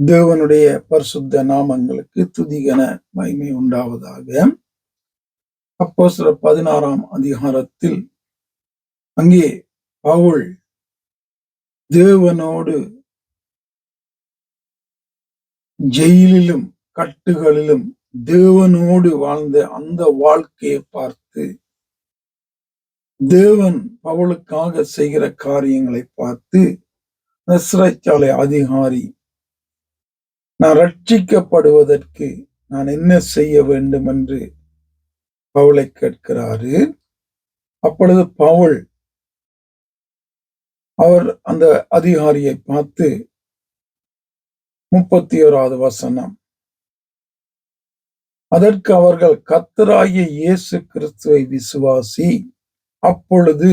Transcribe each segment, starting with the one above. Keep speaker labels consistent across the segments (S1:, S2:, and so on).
S1: தேவனுடைய பரிசுத்த நாமங்களுக்கு துதிகன மகிமை உண்டாவதாக. அப்போஸ்தலர் 16ஆம் அதிகாரத்தில் அங்கே பவுல் தேவனோடு ஜெயிலிலும் கட்டுகளிலும் தேவனோடு வாழ்ந்த அந்த வாழ்க்கையை பார்த்து தேவன் பவுலுக்காக செய்கிற காரியங்களை பார்த்து சிறைச்சாலை அதிகாரி, நான் ரட்சிக்கப்படுவதற்கு நான் என்ன செய்ய வேண்டும் என்று பவுலை கேட்கிறாரு. அப்பொழுது பவுல் அவர் அந்த அதிகாரியை பார்த்து 31வது வசனம், அதற்கு அவர்கள், கர்த்தராகிய இயேசு கிறிஸ்துவை விசுவாசி, அப்பொழுது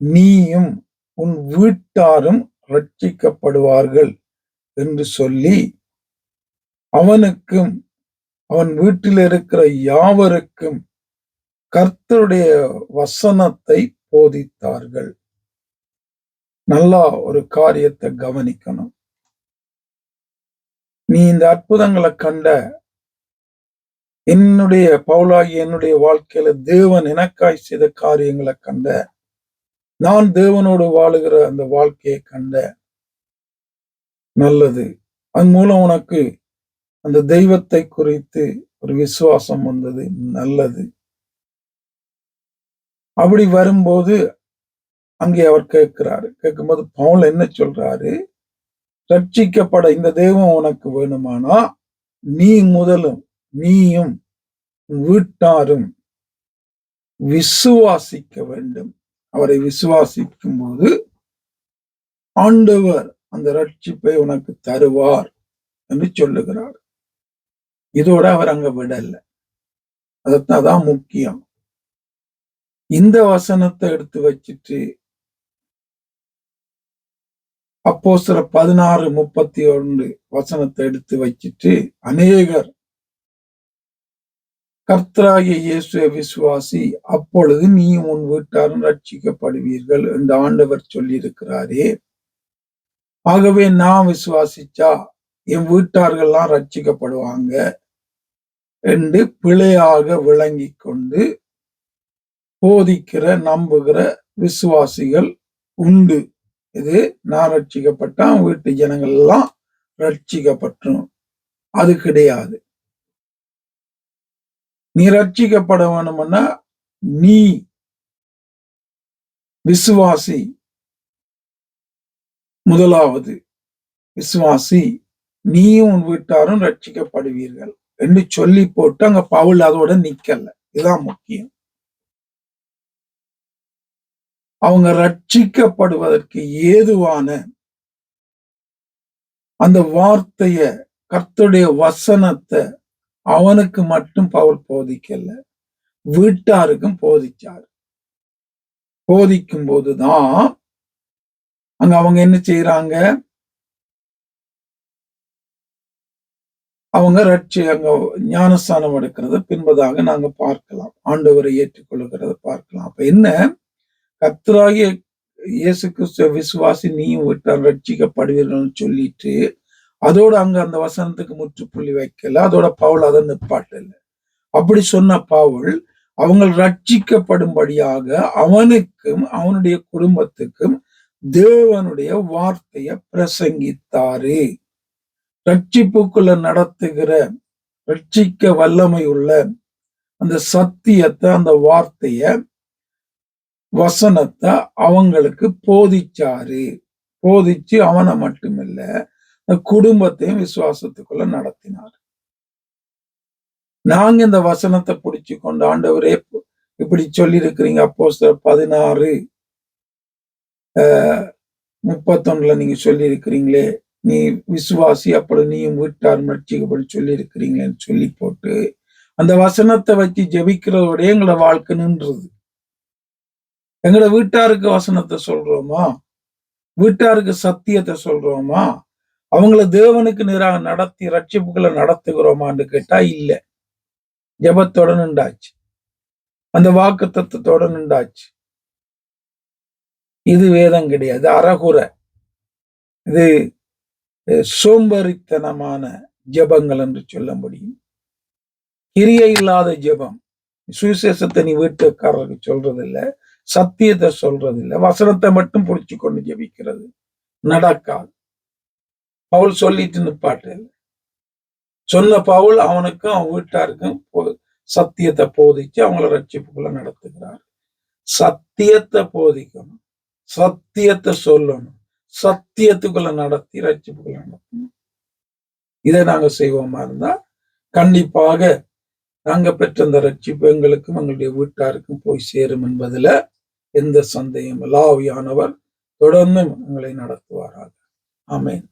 S1: நீயும் உன் வீட்டாரும் ரட்சிக்கப்படுவார்கள் என்று சொல்லி அவனுக்கும் அவன் வீட்டில் இருக்கிற யாவருக்கும் கர்த்தருடைய வசனத்தை போதித்தார்கள். நல்லா ஒரு காரியத்தை கவனிக்கணும். நீ இந்த அற்புதங்களை கண்ட என்னுடைய பவுலாகி என்னுடைய வாழ்க்கையில தேவன் எனக்காய் செய்த காரியங்களை கண்ட, நான் தேவனோடு வாழுகிற அந்த வாழ்க்கையை கண்ட, நல்லது. அதன் மூலம் உனக்கு அந்த தெய்வத்தை குறித்து ஒரு விசுவாசம் வந்தது, நல்லது. அப்படி வரும்போது அங்கே அவர் கேட்கிறாரு. கேட்கும்போது பவுல் என்ன சொல்றாரு, ரட்சிக்கப்பட இந்த தெய்வம் உனக்கு வேணுமானா நீ முதலும் நீயும் வீட்டாரும் விசுவாசிக்க வேண்டும். அவரை விசுவாசிக்கும் போது ஆண்டவர் அந்த ரட்சிப்பை உனக்கு தருவார் என்று சொல்லுகிறார். இதோட அவர் அங்க விடல. அதான் முக்கியம். இந்த வசனத்தை எடுத்து வச்சிட்டு அப்போஸ்தலர் 16:31 வசனத்தை எடுத்து வச்சிட்டு அநேகர் கர்த்தராகிய இயேசுவை விசுவாசி, அப்பொழுது நீ உன் வீட்டாரும் ரட்சிக்கப்படுவீர்கள் என்று ஆண்டவர் சொல்லி இருக்கிறாரே, ஆகவே நான் விசுவாசிச்சா என் வீட்டார்கள்லாம் ரட்சிக்கப்படுவாங்க என்று பிழையாக விளங்கி கொண்டு போதிக்கிற நம்புகிற விசுவாசிகள் உண்டு. இது நான் ரட்சிக்கப்பட்டா வீட்டு ஜனங்கள் எல்லாம் ரட்சிக்கப்பட்டும். அது கிடையாது. நீ ரட்சிக்கப்பட வேணும்னா நீ விசுவாசி, முதலாவது விசுவாசி, நீயும் உன் வீட்டாரும் ரட்சிக்கப்படுவீர்கள் என்று சொல்லி போட்டு அங்க பவுல் அதோட நிக்கல. இதுதான் முக்கியம். அவங்க ரட்சிக்கப்படுவதற்கு ஏதுவான அந்த வார்த்தைய, கர்த்தருடைய வசனத்தை அவனுக்கு மட்டும் பவுல் போதிக்கல, வீட்டாருக்கும் போதிச்சார். போதிக்கும் போதுதான் அங்க அவங்க என்ன செய்யறாங்க, அவங்க அங்க ஞானஸ்தானம் எடுக்கிறத பின்பதாக நாங்க பார்க்கலாம், ஆண்டவரை ஏற்றுக்கொள்கிறத பார்க்கலாம். அப்ப என்ன, கர்த்தராகிய இயேசு கிறிஸ்துவ விசுவாசி நீயும் வீட்டார் ரட்சிக்கப்படுவீர்கள் சொல்லிட்டு அதோட அங்க அந்த வசனத்துக்கு முற்றுப்புள்ளி வைக்கல. அதோட பவுல் அதை நிப்பாட்டல. அப்படி சொன்ன பவுல் அவங்க ரட்சிக்கப்படும்படியாக அவனுக்கும் அவனுடைய குடும்பத்துக்கும் தேவனுடைய வார்த்தைய பிரசங்கித்தாரு. ரட்சிப்புக்குள்ள நடத்துகிற ரட்சிக்க வல்லமை உள்ள அந்த சத்தியத்தை, அந்த வார்த்தைய, வசனத்தை அவங்களுக்கு போதிச்சாரு. போதிச்சு அவனை மட்டுமில்ல குடும்பத்தையும் விசுவாசத்துக்குள்ள நடத்தினார். நாங்க இந்த வசனத்தை பிடிச்சு கொண்டு, ஆண்டவரே இப்படி சொல்லி இருக்கிறீங்க, அப்போஸ்தலர் 16:31 நீங்க சொல்லி இருக்கிறீங்களே, நீ விசுவாசி அப்படி நீயும் வீட்டார் ரட்சிக்கப்படி சொல்லி இருக்கிறீங்களேன்னு சொல்லி போட்டு அந்த வசனத்தை வச்சு ஜெபிக்கிறதோட எங்களோட வாழ்க்கை நின்றது. எங்களோட வீட்டாருக்கு வசனத்தை சொல்றோமா? வீட்டாருக்கு சத்தியத்தை சொல்றோமா? அவங்கள தேவனுக்கு நேராக நடத்தி ரட்சிப்புகளை நடத்துகிறோமான்னு கேட்டா இல்ல. ஜெபத்தோட நின்றாச்சு, அந்த வாக்கு தத்துவத்தோட நின்றாச்சு. இது வேதம் கிடையாது, அறகுறை. இது சோம்பேறித்தனமான ஜெபங்கள் என்று சொல்ல முடியும். கிரியை இல்லாத ஜெபம். சுவிசேஷத்தை நீ வீட்டுக்காரருக்கு சொல்றது இல்ல, சத்தியத்தை சொல்றது இல்ல, வசனத்தை மட்டும் புடிச்சு கொண்டு ஜெபிக்கிறது நடக்காது. பவுல் சொல்லிட்டு நிப்பாட்டு. சொன்ன பவுல் அவனுக்கும் அவன் வீட்டாருக்கும் சத்தியத்தை போதிச்சு அவங்கள ரட்சிப்புக்குள்ள நடத்துகிறார். சத்தியத்தை போதிக்கணும், சத்தியத்தை சொல்லணும், சத்தியத்துக்குள்ள நடத்தி ரட்சிப்புக்குள்ள நடத்தணும். இதை நாங்க செய்வோமா இருந்தா கண்டிப்பாக நாங்க பெற்ற அந்த ரட்சிப்பு எங்களுக்கும் எங்களுடைய வீட்டாருக்கும் போய் சேரும் என்பதுல எந்த சந்தேகம் இல்ல. ஆவியானவர் தொடர்ந்து எங்களை நடத்துவாராக. ஆமென்.